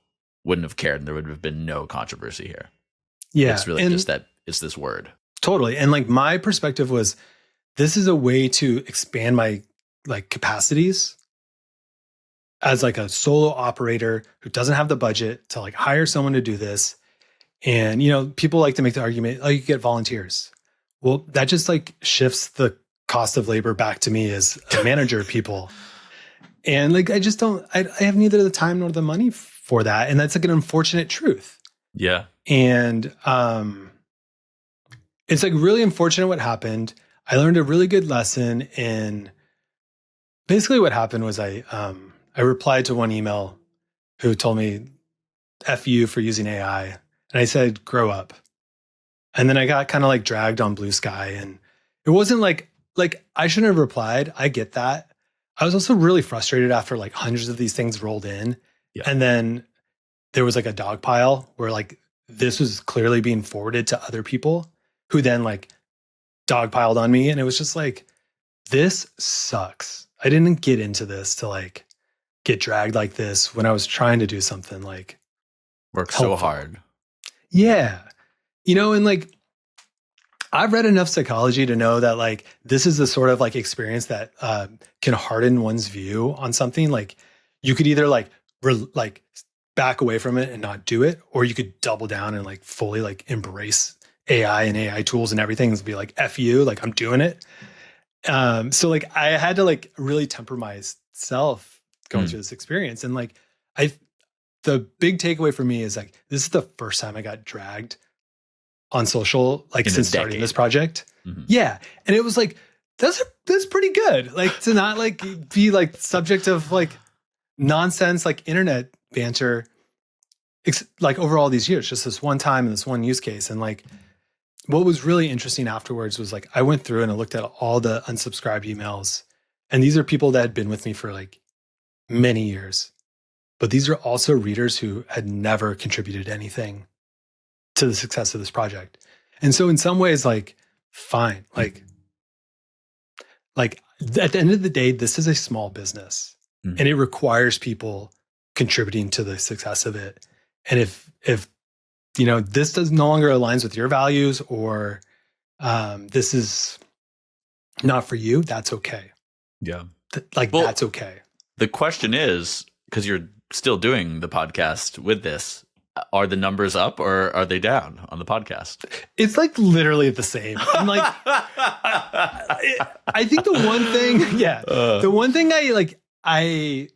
wouldn't have cared and there would have been no controversy here. Yeah. It's really just that it's this word. Totally. And like my perspective was this is a way to expand my like capacities as like a solo operator who doesn't have the budget to like hire someone to do this. And, people like to make the argument, oh, you get volunteers. Well, that just like shifts the cost of labor back to me as a manager of people. And like, I have neither the time nor the money for that. And that's like an unfortunate truth. Yeah. And it's like really unfortunate what happened. I learned a really good lesson in basically what happened was I replied to one email who told me, F you for using AI. And I said, grow up. And then I got kind of like dragged on Blue Sky. And it wasn't like I shouldn't have replied. I get that. I was also really frustrated after like hundreds of these things rolled in. Yeah. And then there was like a dog pile where like this was clearly being forwarded to other people who then like dogpiled on me. And it was just like, this sucks. I didn't get into this to like get dragged like this when I was trying to do something like work so hard. Yeah. And like, I've read enough psychology to know that like, this is the sort of like experience that can harden one's view on something. Like you could either like back away from it and not do it, or you could double down and like fully like embrace AI and AI tools and everything is be like, F you, like I'm doing it. So like I had to like really temper myself going through this experience. And like the big takeaway for me is like, this is the first time I got dragged on social, like in since starting this project. Mm-hmm. Yeah. And it was like, that's pretty good. Like to not like be like subject of like nonsense, like internet banter, like over all these years, just this one time and this one use case. And like, what was really interesting afterwards was like, I went through and I looked at all the unsubscribed emails, and these are people that had been with me for like many years, but these are also readers who had never contributed anything to the success of this project. And so in some ways, like, fine, like at the end of the day, this is a small business and it requires people contributing to the success of it. And if you know, this no longer aligns with your values, or this is not for you, that's okay. Yeah. That's okay. The question is, because you're still doing the podcast with this, are the numbers up or are they down on the podcast? It's like literally the same. I'm like, I think the one thing, the one thing I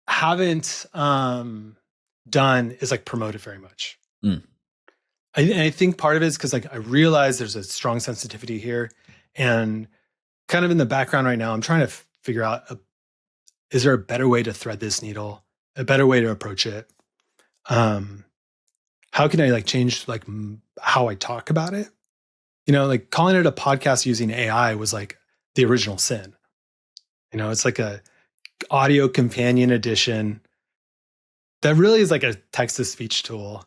haven't done is like promote it very much. I think part of it is because like I realize there's a strong sensitivity here, and kind of in the background right now, I'm trying to figure out, is there a better way to thread this needle, a better way to approach it? How can I like change like how I talk about it? You know, like calling it a podcast using AI was like the original sin. You know, it's like a audio companion edition that really is like a text to speech tool.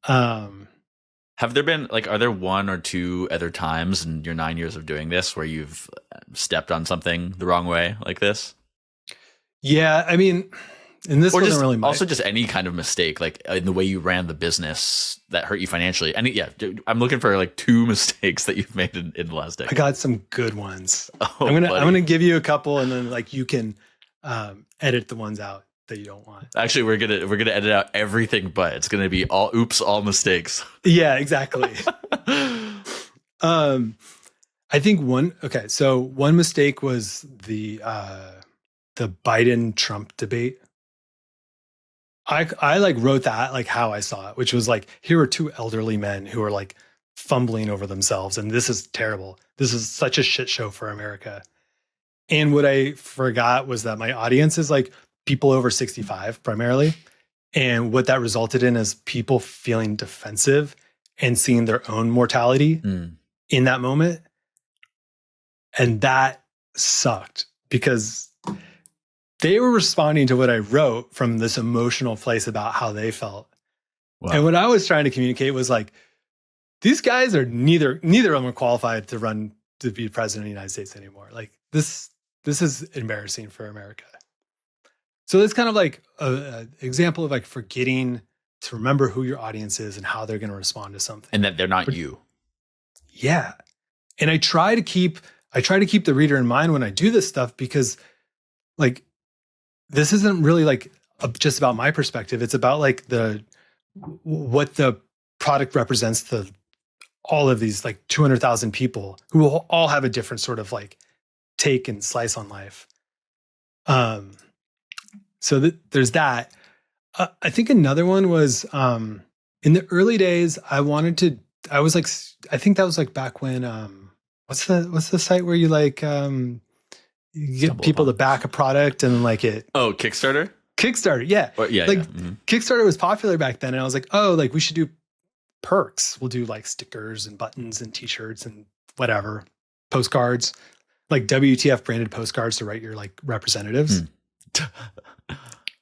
Have there been like, are there one or two other times in your 9 years of doing this where you've stepped on something the wrong way like this? Yeah, I mean, and this wasn't really also just any kind of mistake, like in the way you ran the business that hurt you financially. And I'm looking for like 2 mistakes that you've made in the last decade. I got some good ones. Oh, I'm gonna give you a couple, and then like you can edit the ones out that you don't want. Actually, we're gonna edit out everything, but it's gonna be all mistakes. Yeah, exactly. I think one mistake was the Biden-Trump debate. I like wrote that like how I saw it, which was like, here are 2 elderly men who are like fumbling over themselves, and this is terrible. This is such a shit show for America. And what I forgot was that my audience is like people over 65 primarily. And what that resulted in is people feeling defensive and seeing their own mortality in that moment. And that sucked because they were responding to what I wrote from this emotional place about how they felt. Wow. And what I was trying to communicate was like, these guys are neither of them are qualified to be president of the United States anymore. Like this is embarrassing for America. So it's kind of like an example of like forgetting to remember who your audience is and how they're going to respond to something. And that they're not you. Yeah. And I try to keep the reader in mind when I do this stuff, because like, this isn't really like just about my perspective. It's about like what the product represents to all of these like 200,000 people who will all have a different sort of like take and slice on life. So there's that. I think another one was in the early days, I think that was like back when, what's the site where you like, you get people to back a product and like it. Oh, Kickstarter? Kickstarter, yeah. Kickstarter was popular back then. And I was like, oh, like we should do perks. We'll do like stickers and buttons and t-shirts and whatever, postcards, like WTF branded postcards to write your like representatives.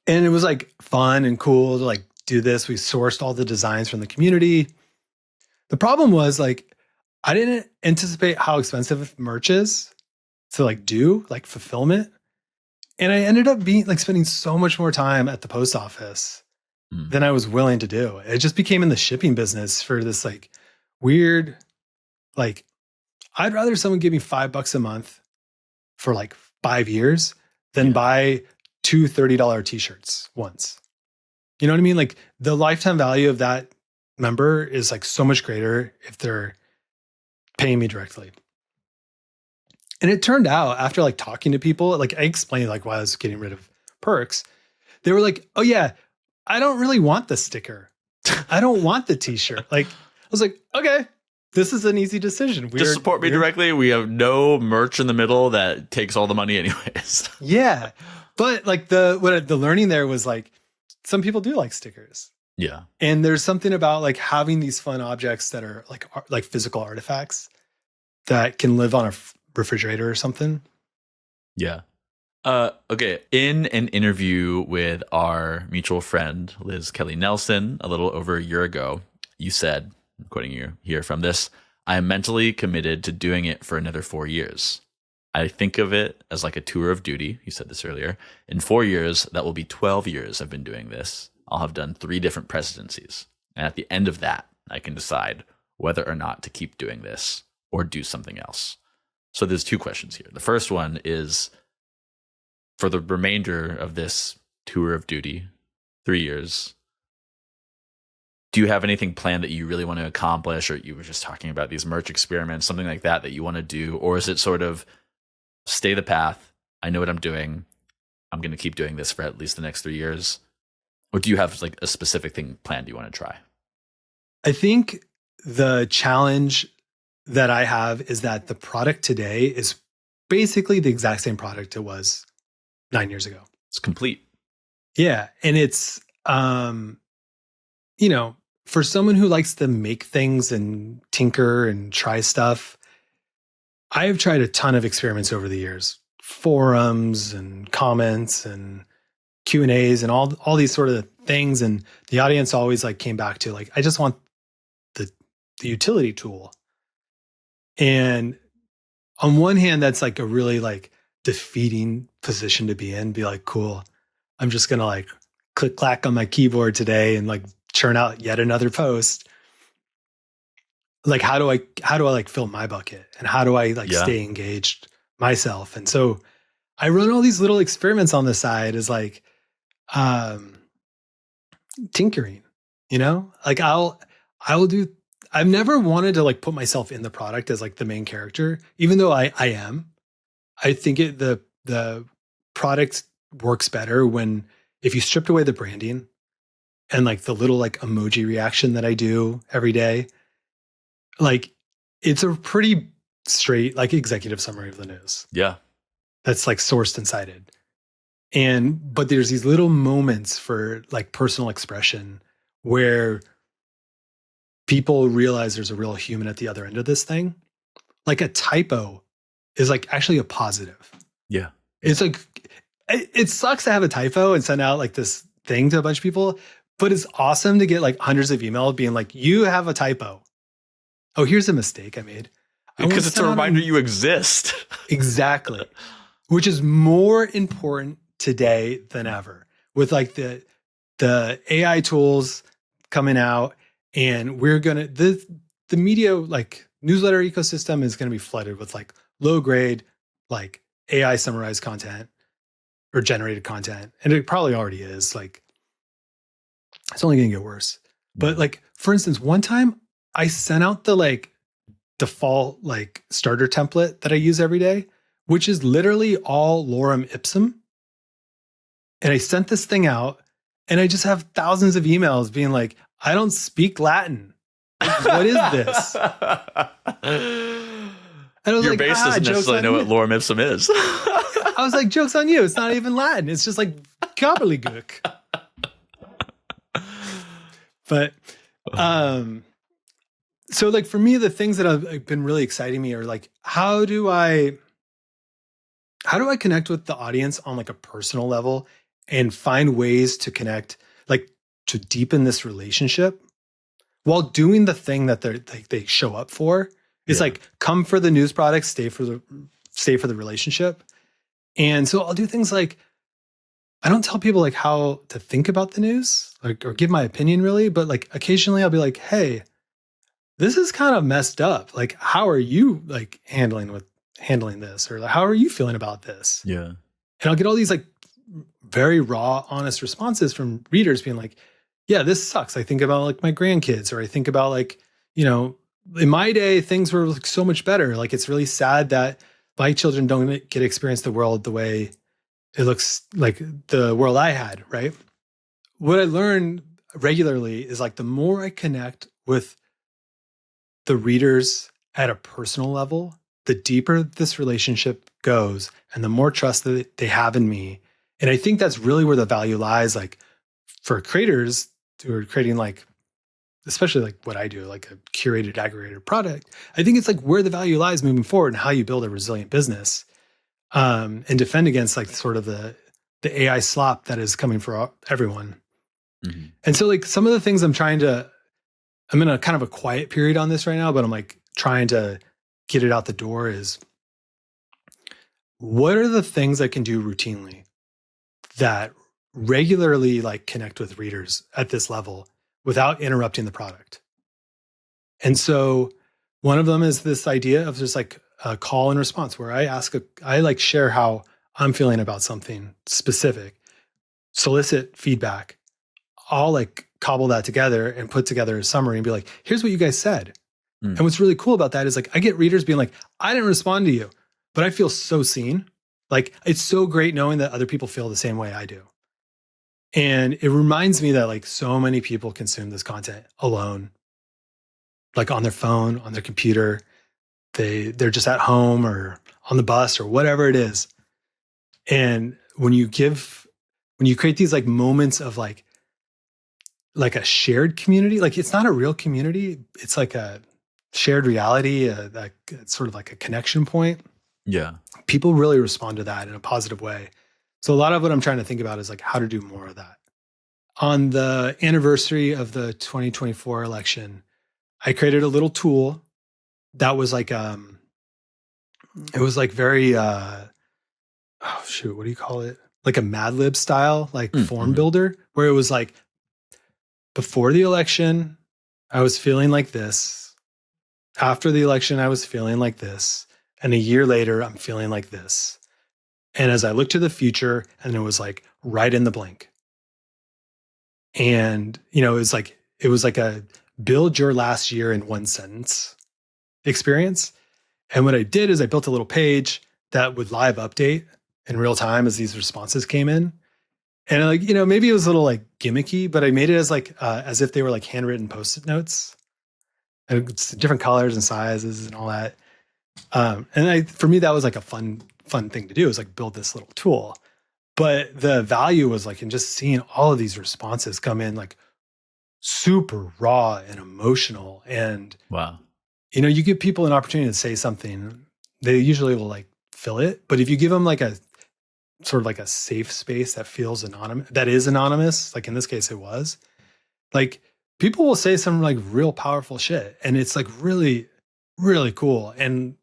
And it was like fun and cool to like do this. We sourced all the designs from the community. The problem was like, I didn't anticipate how expensive merch is to like do like fulfillment. And I ended up spending so much more time at the post office than I was willing to do. It just became in the shipping business for this like weird, like I'd rather someone give me $5 a month for like 5 years than buy 2 $30 t-shirts once. You know what I mean? Like the lifetime value of that member is like so much greater if they're paying me directly. And it turned out after like talking to people, like I explained like why I was getting rid of perks. They were like, oh yeah, I don't really want the sticker. I don't want the t-shirt. Like I was like, okay, this is an easy decision. Just support me directly. We have no merch in the middle that takes all the money anyways. Yeah. But like the learning there was like, some people do like stickers. Yeah. And there's something about like having these fun objects that are like physical artifacts that can live on a refrigerator or something. Yeah. Okay. In an interview with our mutual friend, Liz Kelly Nelson, a little over a year ago, you said, I'm quoting you here from this, I am mentally committed to doing it for another 4 years. I think of it as like a tour of duty. You said this earlier. In 4 years, that will be 12 years I've been doing this. I'll have done 3 different presidencies. And at the end of that, I can decide whether or not to keep doing this or do something else. So there's 2 questions here. The first one is, for the remainder of this tour of duty, 3 years, do you have anything planned that you really want to accomplish? Or you were just talking about these merch experiments, something like that you want to do? Or is it sort of stay the path? I know what I'm doing. I'm going to keep doing this for at least the next 3 years. Or do you have like a specific thing planned you want to try? I think the challenge that I have is that the product today is basically the exact same product it was 9 years ago. It's complete. Yeah. And it's, you know, for someone who likes to make things and tinker and try stuff, I have tried a ton of experiments over the years, forums and comments and Q&As and all these sort of things. And the audience always like came back to like, I just want the utility tool. And on one hand, that's like a really like defeating position to be in. Be like, cool, I'm just going to like click clack on my keyboard today and like churn out yet another post. Like, how do I like fill my bucket, and how do I like stay engaged myself? And so I run all these little experiments on the side as like, tinkering, you know, like I've never wanted to like put myself in the product as like the main character, even though I am. I think the product works better when, if you stripped away the branding and like the little like emoji reaction that I do every day, like it's a pretty straight like executive summary of the news. Yeah. That's like sourced and cited. But there's these little moments for like personal expression where people realize there's a real human at the other end of this thing. Like a typo is like actually a positive. Yeah. It's like, it sucks to have a typo and send out like this thing to a bunch of people, but it's awesome to get like hundreds of emails being like, you have a typo. Oh, here's a mistake I made. Because it's a reminder you exist. Exactly. Which is more important today than ever, with like the AI tools coming out, and we're going to, the media like newsletter ecosystem is going to be flooded with like low grade, like AI summarized content or generated content. And it probably already is. Like, it's only going to get worse. But like, for instance, one time I sent out the like default like starter template that I use every day, which is literally all lorem ipsum. And I sent this thing out, and I just have thousands of emails being like, I don't speak Latin. Like, what is this? And I was Your like, base doesn't necessarily know what lorem ipsum is. I was like, joke's on you. It's not even Latin. It's just like gobbledygook. But so like for me, the things that have been really exciting me are like, how do I connect with the audience on like a personal level and find ways to connect, like to deepen this relationship while doing the thing that they show up for. It's like, come for the news product, stay for the relationship. And so I'll do things like, I don't tell people like how to think about the news, like, or give my opinion really, but like occasionally I'll be like, hey, this is kind of messed up. Like, how are you like handling this? Or like, how are you feeling about this? Yeah. And I'll get all these like very raw, honest responses from readers being like, yeah, this sucks. I think about like my grandkids, or I think about like, in my day, things were like so much better. Like, it's really sad that my children don't get to experience the world the way it looks like the world I had, right? What I learn regularly is like the more I connect with the readers at a personal level, the deeper this relationship goes and the more trust that they have in me. And I think that's really where the value lies, like for creators who are creating like, especially like what I do, like a curated aggregator product. I think it's like where the value lies moving forward and how you build a resilient business and defend against like sort of the AI slop that is coming for everyone. Mm-hmm. And so like some of the things I'm in a kind of a quiet period on this right now, but I'm like trying to get it out the door is, what are the things I can do routinely that regularly like connect with readers at this level without interrupting the product? And so one of them is this idea of just like a call and response where I like share how I'm feeling about something specific, solicit feedback. I'll like cobble that together and put together a summary and be like, here's what you guys said. And what's really cool about that is like, I get readers being like, I didn't respond to you, but I feel so seen. Like, it's so great knowing that other people feel the same way I do. And it reminds me that like so many people consume this content alone, like on their phone, on their computer. They're just at home or on the bus or whatever it is. And when you create these like moments of like a shared community, like it's not a real community. It's like a shared reality, it's sort of like a connection point. Yeah. People really respond to that in a positive way. So a lot of what I'm trying to think about is like how to do more of that. On the anniversary of the 2024 election, I created a little tool that was like, it was like very, what do you call it? Like a Mad Lib style, like form builder, where it was like, before the election, I was feeling like this. After the election, I was feeling like this. And a year later, I'm feeling like this. And as I look to the future, and it was like right in the blank. And, it was like a build your last year in one sentence experience. And what I did is I built a little page that would live update in real time as these responses came in. And like, maybe it was a little like gimmicky, but I made it as like, as if they were like handwritten Post-it notes. And it's different colors and sizes and all that. For me, that was like a fun thing to do, is like build this little tool. But the value was like in just seeing all of these responses come in like super raw and emotional. And wow, you give people an opportunity to say something, they usually will like fill it. But if you give them like a sort of like a safe space that feels anonymous, like in this case it was, like people will say some like real powerful shit. And it's like really, really cool. And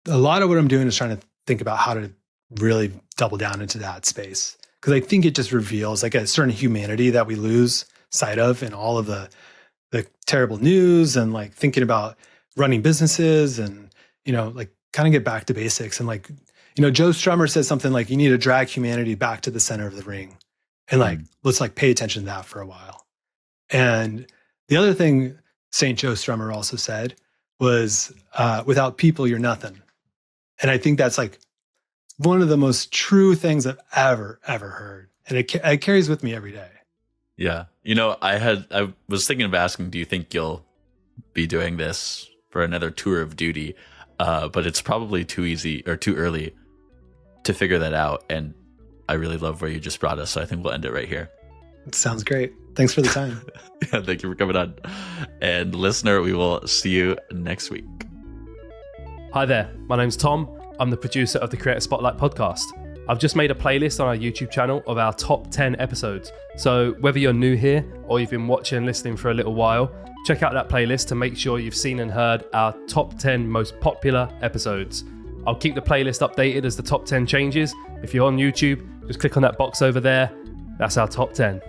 a lot of what I'm doing is trying to think about how to really double down into that space. Because I think it just reveals like a certain humanity that we lose sight of in all of the terrible news, and like thinking about running businesses and, like kind of get back to basics. And like, Joe Strummer says something like, you need to drag humanity back to the center of the ring. And like, let's like pay attention to that for a while. And the other thing St. Joe Strummer also said was, without people, you're nothing. And I think that's like one of the most true things I've ever heard. And it carries with me every day. Yeah. I was thinking of asking, do you think you'll be doing this for another tour of duty? But it's probably too easy or too early to figure that out. And I really love where you just brought us. So I think we'll end it right here. It sounds great. Thanks for the time. Yeah, thank you for coming on. And listener, we will see you next week. Hi there, my name's Tom. I'm the producer of the Creator Spotlight podcast. I've just made a playlist on our YouTube channel of our top 10 episodes. So whether you're new here or you've been watching and listening for a little while, check out that playlist to make sure you've seen and heard our top 10 most popular episodes. I'll keep the playlist updated as the top 10 changes. If you're on YouTube, just click on that box over there. That's our top 10.